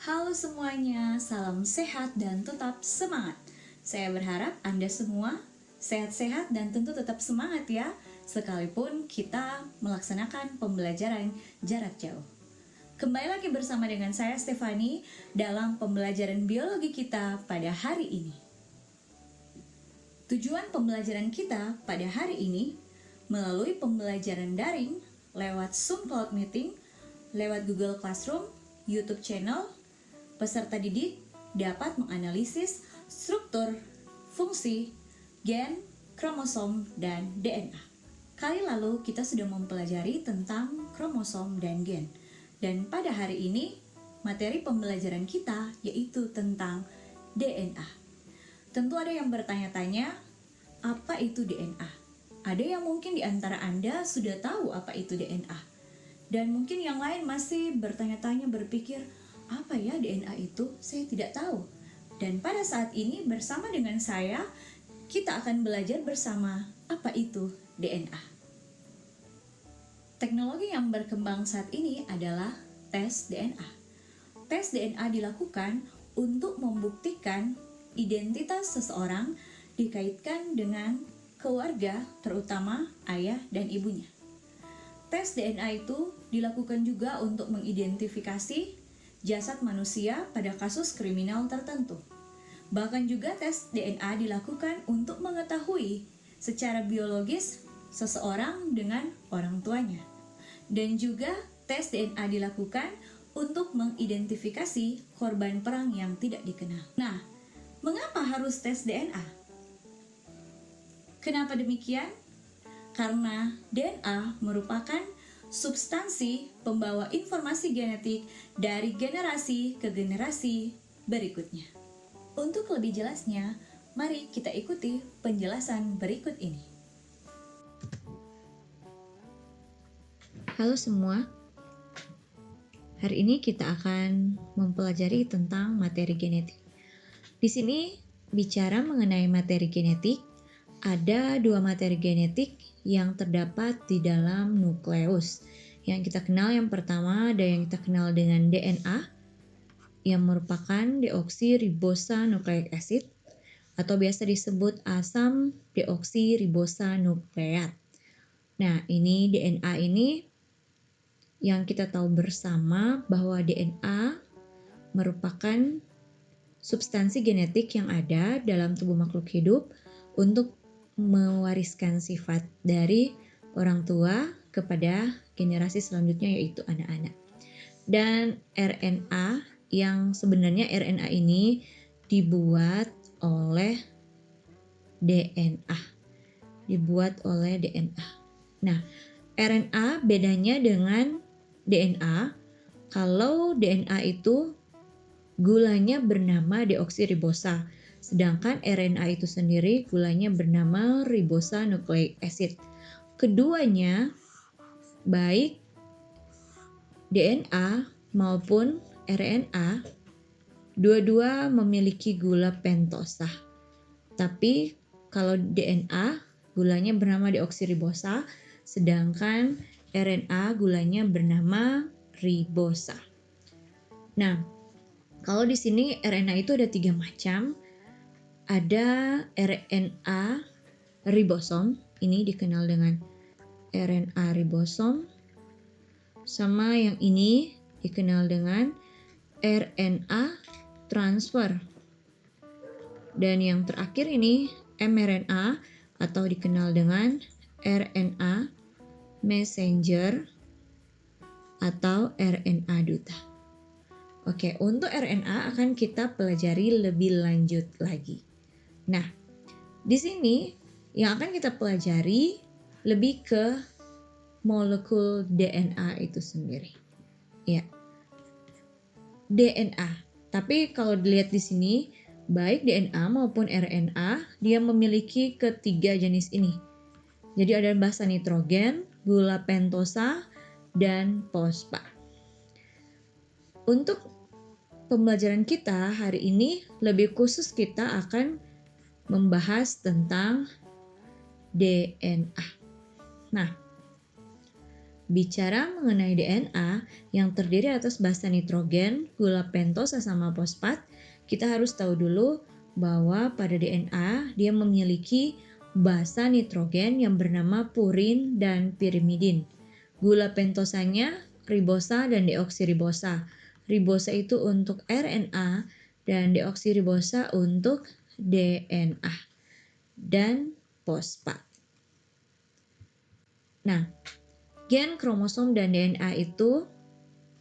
Halo semuanya, salam sehat dan tetap semangat. Saya berharap Anda semua sehat-sehat dan tentu tetap semangat ya, sekalipun kita melaksanakan pembelajaran jarak jauh. Kembali lagi bersama dengan saya Stefani dalam pembelajaran biologi kita pada hari ini. Tujuan pembelajaran kita pada hari ini melalui pembelajaran daring lewat Zoom Cloud Meeting, lewat Google Classroom, YouTube channel, peserta didik dapat menganalisis struktur, fungsi, gen, kromosom, dan DNA. Kali lalu kita sudah mempelajari tentang kromosom dan gen. Dan pada hari ini, materi pembelajaran kita yaitu tentang DNA. Tentu ada yang bertanya-tanya, apa itu DNA? Ada yang mungkin di antara Anda sudah tahu apa itu DNA. Dan mungkin yang lain masih bertanya-tanya berpikir, apa ya DNA itu? Saya tidak tahu. Dan pada saat ini bersama dengan saya, kita akan belajar bersama apa itu DNA. Teknologi yang berkembang saat ini adalah tes DNA. Tes DNA dilakukan untuk membuktikan identitas seseorang dikaitkan dengan keluarga, terutama ayah dan ibunya. Tes DNA itu dilakukan juga untuk mengidentifikasi jasad manusia pada kasus kriminal tertentu. Bahkan juga tes DNA dilakukan untuk mengetahui secara biologis seseorang dengan orang tuanya. Dan juga tes DNA dilakukan untuk mengidentifikasi korban perang yang tidak dikenal. Nah, mengapa harus tes DNA? Kenapa demikian? Karena DNA merupakan substansi pembawa informasi genetik dari generasi ke generasi berikutnya. Untuk lebih jelasnya, mari kita ikuti penjelasan berikut ini. Halo semua, hari ini kita akan mempelajari tentang materi genetik. Di sini bicara mengenai materi genetik, ada dua materi genetik yang terdapat di dalam nukleus. Yang kita kenal yang pertama ada yang kita kenal dengan DNA, yang merupakan deoksiribonucleic acid, atau biasa disebut asam deoksiribonukleat. Nah, ini DNA ini yang kita tahu bersama bahwa DNA merupakan substansi genetik yang ada dalam tubuh makhluk hidup untuk mewariskan sifat dari orang tua kepada generasi selanjutnya, yaitu anak-anak. Dan RNA, yang sebenarnya RNA ini dibuat oleh DNA. Nah, RNA bedanya dengan DNA, kalau DNA itu gulanya bernama deoksiribosa, sedangkan RNA itu sendiri gulanya bernama ribonucleic acid. Keduanya, baik DNA maupun RNA, dua-dua memiliki gula pentosa. Tapi kalau DNA gulanya bernama deoksiribosa, sedangkan RNA gulanya bernama ribosa. Nah, kalau di sini RNA itu ada 3 macam. Ada RNA ribosom, ini dikenal dengan RNA ribosom. Sama yang ini dikenal dengan RNA transfer. Dan yang terakhir ini mRNA atau dikenal dengan RNA messenger atau RNA duta. Oke, untuk RNA akan kita pelajari lebih lanjut lagi. Nah, di sini yang akan kita pelajari lebih ke molekul DNA itu sendiri. Ya, DNA. Tapi kalau dilihat di sini, baik DNA maupun RNA, dia memiliki ketiga jenis ini. Jadi ada basa nitrogen, gula pentosa, dan fosfa. Untuk pembelajaran kita hari ini lebih khusus kita akan membahas tentang DNA. Nah, bicara mengenai DNA yang terdiri atas basa nitrogen, gula pentosa sama fosfat, kita harus tahu dulu bahwa pada DNA dia memiliki basa nitrogen yang bernama purin dan pirimidin. Gula pentosanya ribosa dan deoksiribosa. Ribosa itu untuk RNA dan deoksiribosa untuk DNA dan fosfat. Nah, gen, kromosom, dan DNA itu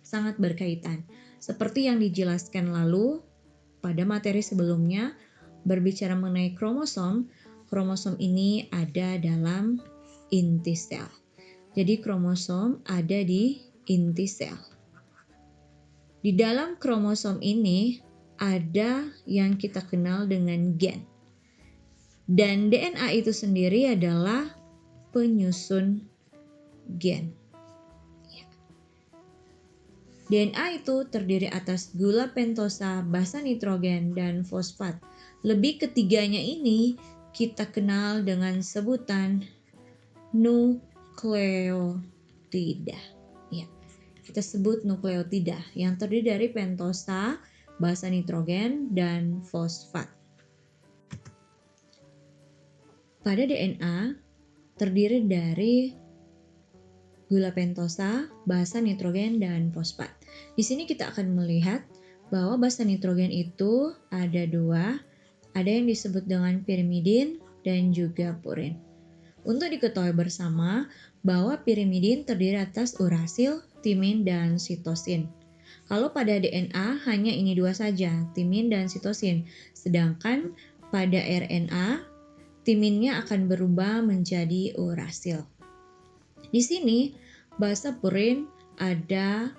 sangat berkaitan. Seperti yang dijelaskan lalu pada materi sebelumnya, berbicara mengenai kromosom, kromosom ini ada dalam inti sel. Jadi kromosom ada di inti sel. Di dalam kromosom ini ada yang kita kenal dengan gen. Dan DNA itu sendiri adalah penyusun gen. DNA itu terdiri atas gula pentosa, basa nitrogen, dan fosfat. Lebih ketiganya ini kita kenal dengan sebutan nukleotida. Ya, kita sebut nukleotida yang terdiri dari pentosa, basa nitrogen, dan fosfat. Pada DNA terdiri dari gula pentosa, basa nitrogen, dan fosfat. Di sini kita akan melihat bahwa basa nitrogen itu ada dua, ada yang disebut dengan pirimidin dan juga purin. Untuk diketahui bersama bahwa pirimidin terdiri atas urasil, timin, dan sitosin. Kalau pada DNA hanya ini dua saja, timin dan sitosin. Sedangkan pada RNA, timinnya akan berubah menjadi urasil. Di sini basa purin ada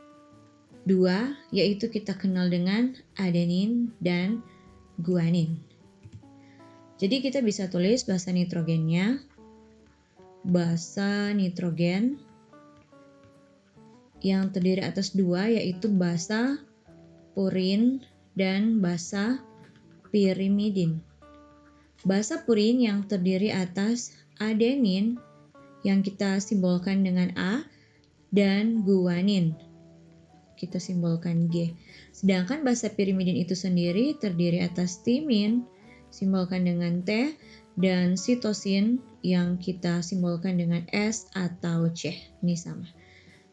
dua, yaitu kita kenal dengan adenin dan guanin. Jadi kita bisa tulis basa nitrogennya, basa nitrogen yang terdiri atas dua, yaitu basa purin dan basa pirimidin. Basa purin yang terdiri atas adenin yang kita simbolkan dengan A dan guanin kita simbolkan G. Sedangkan basa pirimidin itu sendiri terdiri atas timin simbolkan dengan T dan sitosin yang kita simbolkan dengan S atau C. Ini sama.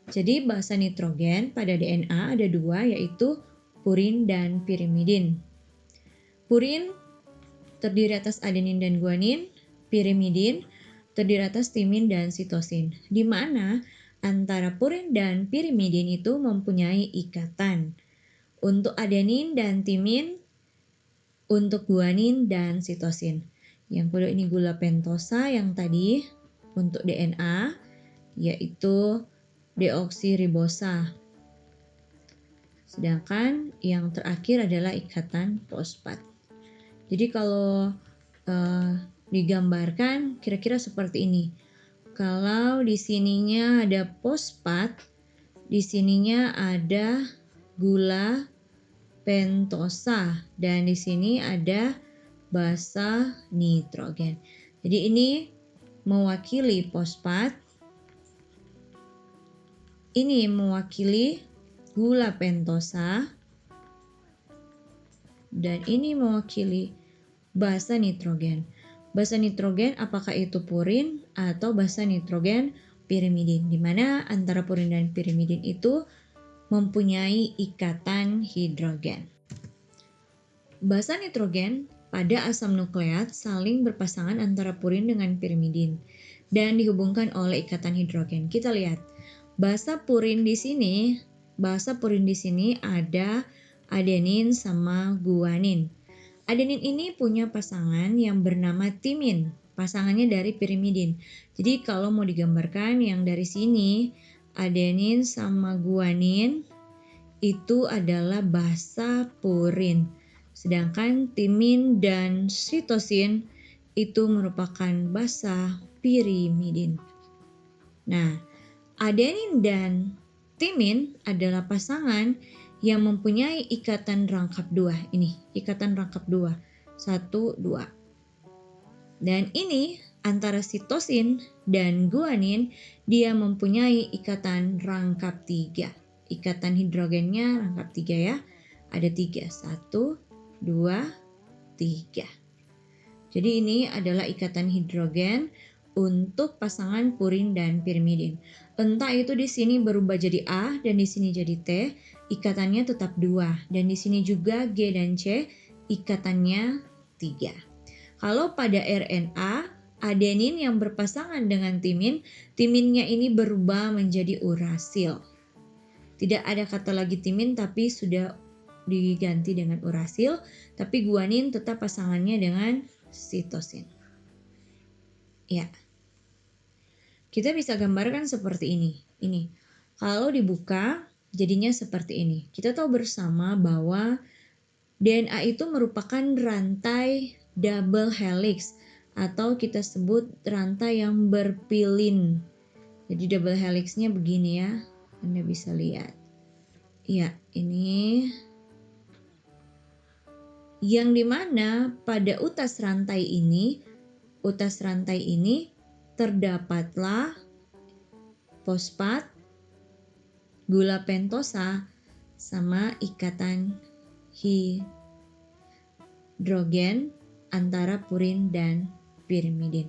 Jadi basa nitrogen pada DNA ada dua, yaitu purin dan pirimidin. Purin terdiri atas adenin dan guanin, pirimidin terdiri atas timin dan sitosin, di mana antara purin dan pirimidin itu mempunyai ikatan. Untuk adenin dan timin, untuk guanin dan sitosin. Yang kedua ini gula pentosa yang tadi untuk DNA, yaitu deoksiribosa. Sedangkan yang terakhir adalah ikatan fosfat. Jadi kalau digambarkan kira-kira seperti ini. Kalau di sininya ada fosfat, di sininya ada gula pentosa dan di sini ada basa nitrogen. Jadi ini mewakili fosfat, ini mewakili gula pentosa, dan ini mewakili basa nitrogen. Basa nitrogen apakah itu purin atau basa nitrogen pirimidin, di mana antara purin dan pirimidin itu mempunyai ikatan hidrogen. Basa nitrogen pada asam nukleat saling berpasangan antara purin dengan pirimidin dan dihubungkan oleh ikatan hidrogen. Kita lihat basa purin di sini ada adenin sama guanin. Adenin ini punya pasangan yang bernama timin, pasangannya dari pirimidin. Jadi kalau mau digambarkan yang dari sini, adenin sama guanin itu adalah basa purin. Sedangkan timin dan sitosin itu merupakan basa pirimidin. Nah, adenin dan timin adalah pasangan yang mempunyai ikatan rangkap dua. Ini ikatan rangkap dua, 1, 2. Dan ini antara sitosin dan guanin, dia mempunyai ikatan rangkap 3. Ikatan hidrogennya rangkap 3 ya. Ada 3. 1, 2, 3. Jadi ini adalah ikatan hidrogen untuk pasangan purin dan pirimidin. Entah itu di sini berubah jadi A dan di sini jadi T, ikatannya tetap 2. Dan di sini juga G dan C, ikatannya 3. Kalau pada RNA, adenin yang berpasangan dengan timin, timinnya ini berubah menjadi urasil. Tidak ada kata lagi timin tapi sudah diganti dengan urasil, tapi guanin tetap pasangannya dengan sitosin. Ya. Kita bisa gambarkan seperti ini. Ini. Kalau dibuka jadinya seperti ini. Kita tahu bersama bahwa DNA itu merupakan rantai double helix atau kita sebut rantai yang berpilin. Jadi double helixnya begini ya. Anda bisa lihat. Ya, ini yang dimana pada utas rantai ini terdapatlah fosfat, gula pentosa, sama ikatan hidrogen antara purin dan pirimidin.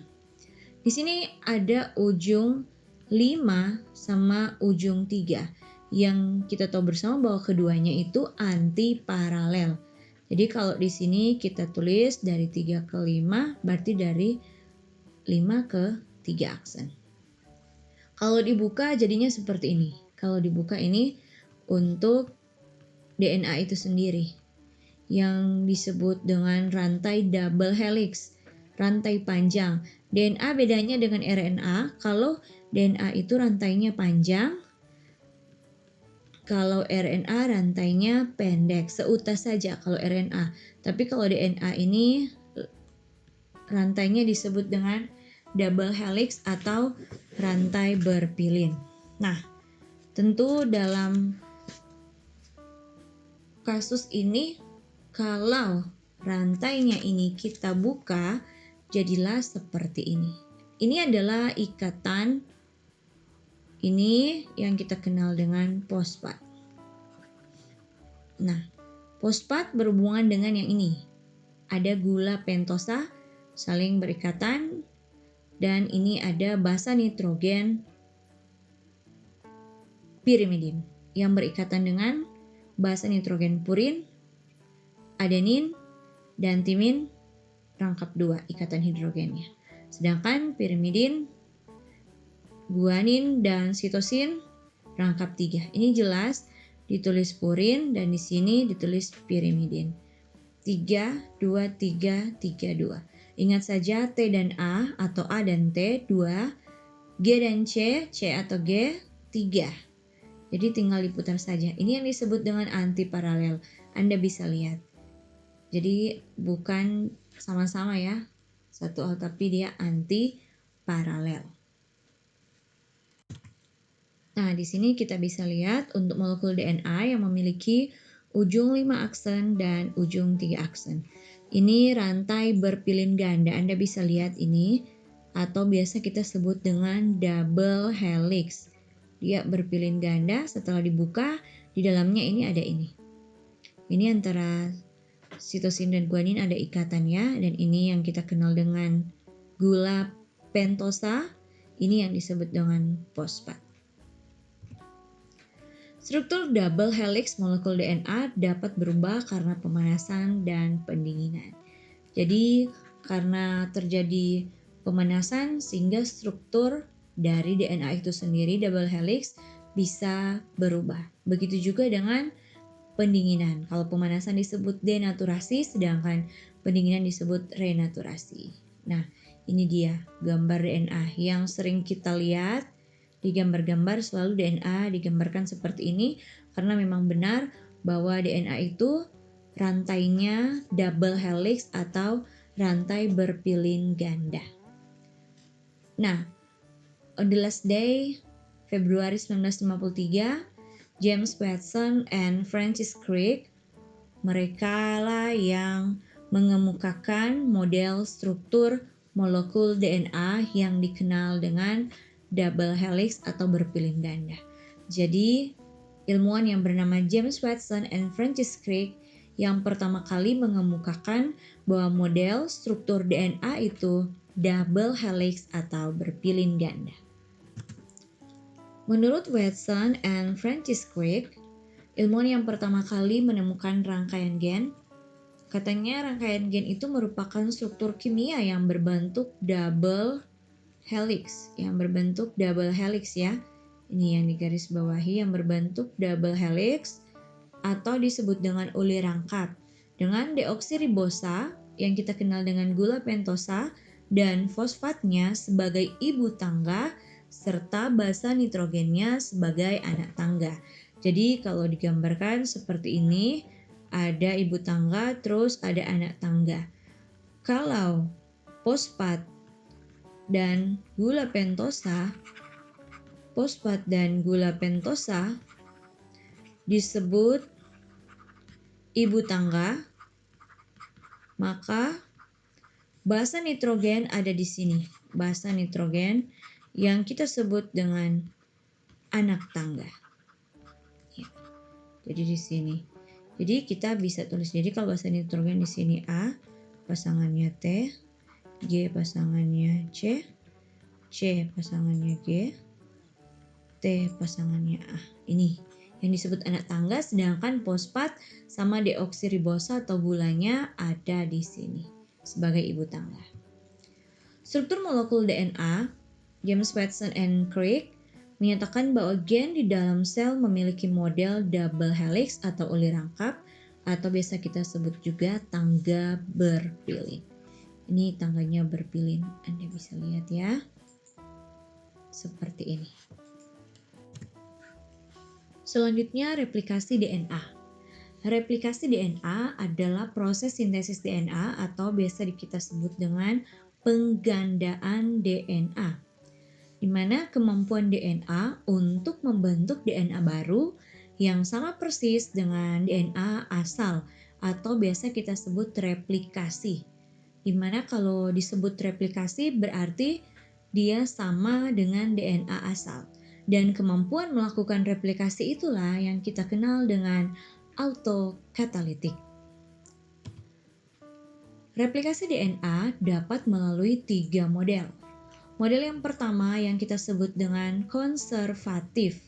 Di sini ada ujung 5 sama ujung 3 yang kita tahu bersama bahwa keduanya itu anti paralel. Jadi kalau di sini kita tulis dari 3 ke 5 berarti dari 5 ke 3 aksen. Kalau dibuka jadinya seperti ini. Kalau dibuka ini untuk DNA itu sendiri yang disebut dengan rantai double helix, rantai panjang. DNA bedanya dengan RNA, kalau DNA itu rantainya panjang, kalau RNA rantainya pendek, seutas saja kalau RNA. Tapi kalau DNA ini rantainya disebut dengan double helix atau rantai berpilin. Nah, tentu dalam kasus ini kalau rantainya ini kita buka, jadilah seperti ini. Ini adalah ikatan ini yang kita kenal dengan fosfat. Nah, fosfat berhubungan dengan yang ini. Ada gula pentosa saling berikatan dan ini ada basa nitrogen pirimidin yang berikatan dengan basa nitrogen purin, adenin, dan timin rangkap 2 ikatan hidrogennya. Sedangkan pirimidin, guanin, dan sitosin rangkap 3. Ini jelas ditulis purin dan di sini ditulis pirimidin. 3, 2, 3, 3, 2. Ingat saja T dan A atau A dan T 2, G dan C, C atau G 3. Jadi tinggal diputar saja. Ini yang disebut dengan anti paralel. Anda bisa lihat. Jadi bukan sama-sama ya. Satu hal tapi dia anti paralel. Nah, di sini kita bisa lihat untuk molekul DNA yang memiliki ujung 5 aksen dan ujung 3 aksen. Ini rantai berpilin ganda. Anda bisa lihat ini atau biasa kita sebut dengan double helix. Dia berpilin ganda, setelah dibuka di dalamnya ini ada ini. Ini antara sitosin dan guanin ada ikatannya dan ini yang kita kenal dengan gula pentosa. Ini yang disebut dengan fosfat. Struktur double helix molekul DNA dapat berubah karena pemanasan dan pendinginan. Jadi karena terjadi pemanasan sehingga struktur dari DNA itu sendiri double helix bisa berubah. Begitu juga dengan pendinginan. Kalau pemanasan disebut denaturasi sedangkan pendinginan disebut renaturasi. Nah, ini dia gambar DNA yang sering kita lihat. Di gambar-gambar selalu DNA digambarkan seperti ini karena memang benar bahwa DNA itu rantainya double helix atau rantai berpilin ganda. Nah, on the last day, Februari 1953, James Watson and Francis Crick, mereka lah yang mengemukakan model struktur molekul DNA yang dikenal dengan double helix atau berpilin ganda. Jadi, ilmuwan yang bernama James Watson and Francis Crick yang pertama kali mengemukakan bahwa model struktur DNA itu double helix atau berpilin ganda. Menurut Watson and Francis Crick, ilmuwan yang pertama kali menemukan rangkaian gen, katanya rangkaian gen itu merupakan struktur kimia yang berbentuk double helix, ya. Ini yang digarisbawahi, yang berbentuk double helix atau disebut dengan uli rangkap dengan deoksiribosa yang kita kenal dengan gula pentosa dan fosfatnya sebagai ibu tangga serta basa nitrogennya sebagai anak tangga. Jadi kalau digambarkan seperti ini, ada ibu tangga terus ada anak tangga. Kalau fosfat dan gula pentosa disebut ibu tangga, maka basa nitrogen ada di sini. Basa nitrogen yang kita sebut dengan anak tangga. Ya. Jadi di sini. Jadi kita bisa tulis. Jadi kalau basa nitrogen di sini A, pasangannya T, G pasangannya C, C pasangannya G, T pasangannya A. Ini yang disebut anak tangga, sedangkan fosfat sama deoksiribosa atau gulanya ada di sini sebagai ibu tangga. Struktur molekul DNA, James Watson and Crick menyatakan bahwa gen di dalam sel memiliki model double helix atau uli rangkap atau biasa kita sebut juga tangga berpilin. Ini tangganya berpilin, Anda bisa lihat ya. Seperti ini. Selanjutnya replikasi DNA. Replikasi DNA adalah proses sintesis DNA atau biasa kita sebut dengan penggandaan DNA, di mana kemampuan DNA untuk membentuk DNA baru yang sama persis dengan DNA asal atau biasa kita sebut replikasi. Di mana kalau disebut replikasi berarti dia sama dengan DNA asal. Dan kemampuan melakukan replikasi itulah yang kita kenal dengan autokatalitik. Replikasi DNA dapat melalui 3 model. Model yang pertama yang kita sebut dengan konservatif.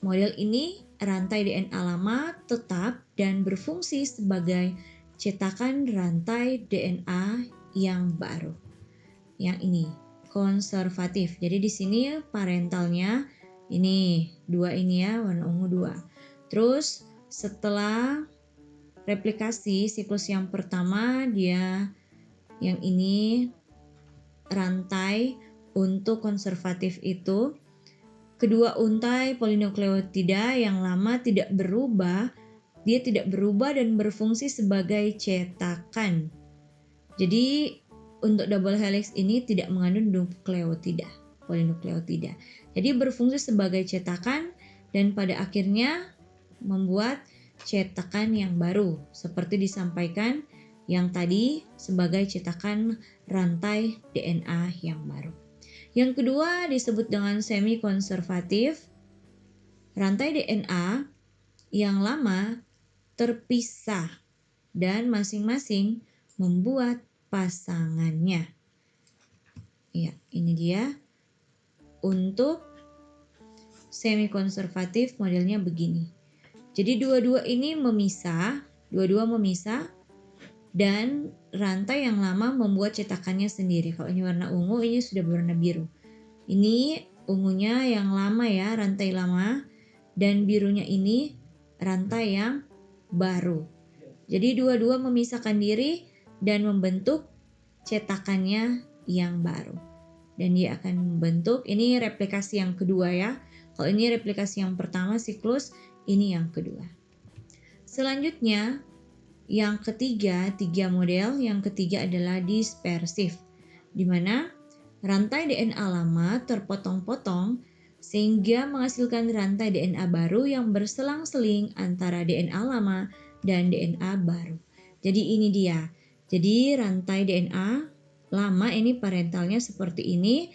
Model ini rantai DNA lama tetap dan berfungsi sebagai cetakan rantai DNA yang baru. Yang ini konservatif. Jadi di sini parentalnya ini 2 ini ya, warna ungu 2. Terus setelah replikasi siklus yang pertama dia yang ini rantai untuk konservatif itu. Kedua untai polinukleotida yang lama tidak berubah, dia tidak berubah dan berfungsi sebagai cetakan. Jadi untuk double helix ini tidak mengandung nukleotida, polinukleotida. Jadi berfungsi sebagai cetakan dan pada akhirnya membuat cetakan yang baru seperti disampaikan yang tadi sebagai cetakan rantai DNA yang baru. Yang kedua disebut dengan semi konservatif. Rantai DNA yang lama terpisah dan masing-masing membuat pasangannya. Ya, ini dia. Untuk semi konservatif modelnya begini. Jadi dua-dua memisah dan rantai yang lama membuat cetakannya sendiri. Kalau ini warna ungu, ini sudah berwarna biru. Ini ungunya yang lama ya, rantai lama, dan birunya ini rantai yang baru. Jadi dua-dua memisahkan diri dan membentuk cetakannya yang baru. Dan dia akan membentuk, ini replikasi yang kedua ya. Kalau ini replikasi yang pertama siklus, ini yang kedua. Selanjutnya, yang ketiga, 3 model. Yang ketiga adalah dispersif, di mana rantai DNA lama terpotong-potong sehingga menghasilkan rantai DNA baru yang berselang-seling antara DNA lama dan DNA baru. Jadi ini dia. Jadi rantai DNA lama ini parentalnya seperti ini,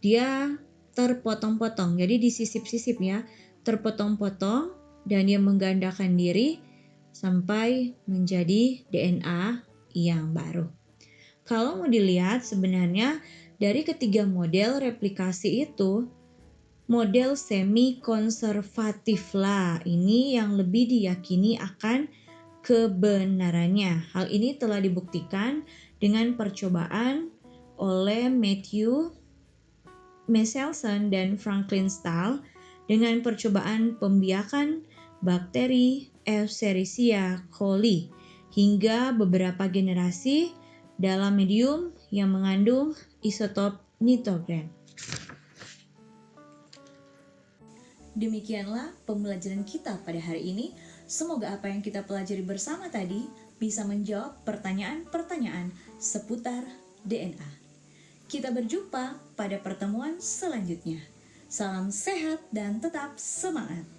dia terpotong-potong. Jadi disisip-sisip ya, terpotong-potong dan dia menggandakan diri sampai menjadi DNA yang baru. Kalau mau dilihat sebenarnya dari ketiga model replikasi itu, model semi konservatif lah. Ini yang lebih diyakini akan kebenarannya. Hal ini telah dibuktikan dengan percobaan oleh Matthew Michelson dan Franklin Stahl dengan percobaan pembiakan bakteri Escherichia coli hingga beberapa generasi dalam medium yang mengandung isotop nitrogen. Demikianlah pembelajaran kita pada hari ini. Semoga apa yang kita pelajari bersama tadi bisa menjawab pertanyaan-pertanyaan seputar DNA. Kita berjumpa pada pertemuan selanjutnya. Salam sehat dan tetap semangat.